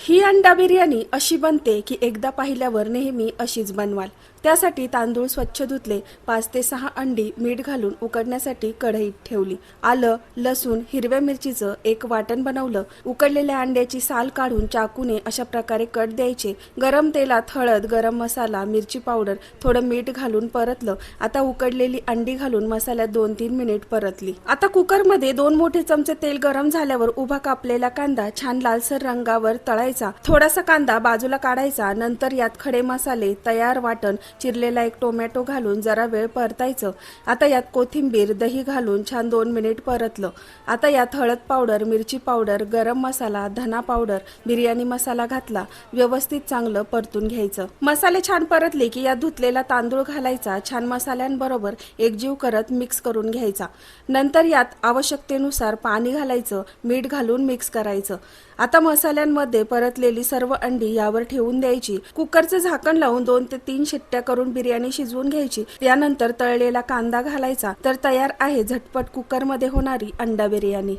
ही अंडा बिर्याणी अशी बनते की एकदा पाहिल्यावर नेहमी अशीच बनवाल। त्यासाठी तांदूळ स्वच्छ धुतले, 5 ते 6 अंडी मीठ घालून उकडण्यासाठी कढईत ठेवली। आलं, लसूण, हिरव्या मिरचीचं एक वाटण बनवलं। उकडलेल्या अंड्याची साल काढून चाकूने अशा प्रकारे कट द्यायचे। गरम तेलात हळद, गरम मसाला, मिरची पावडर, थोडं मीठ घालून परतलं। आता उकडलेली अंडी घालून मसाल्यात 2-3 मिनिट परतली। आता कुकरमध्ये 2 मोठे चमचे तेल गरम झाल्यावर उभा कापलेला कांदा छान लालसर रंगावर तळायचा। थोडासा कांदा बाजूला काढायचा। नंतर यात खडे मसाले, तयार वाटण, चिरलेला एक टोमॅटो घालून जरा वेळ परतायचं। आता यात कोथिंबीर, दही घालून छान 2 मिनिट परतलं। आता यात हळद पावडर, मिरची पावडर, गरम मसाला, धना पावडर, बिर्याणी मसाला घातला। व्यवस्थित चांगलं परतून घ्यायचं। मसाले छान परतले की यात धुतलेला तांदूळ घालायचा। छान मसाल्यांबरोबर एकजीव करत मिक्स करून घ्यायचा। नंतर यात आवश्यकतेनुसार पाणी घालायचं, मीठ घालून मिक्स करायचं। आता मसाल्यांमध्ये परतलेली सर्व अंडी यावर ठेवून द्यायची। कुकरचं झाकण लावून 2 ते 3 शिट्ट्या करून बिर्याणी शिजवून घ्यायची। त्यानंतर तळलेला कांदा घालायचा। तर तयार आहे झटपट कुकरमध्ये होणारी अंडा बिर्याणी।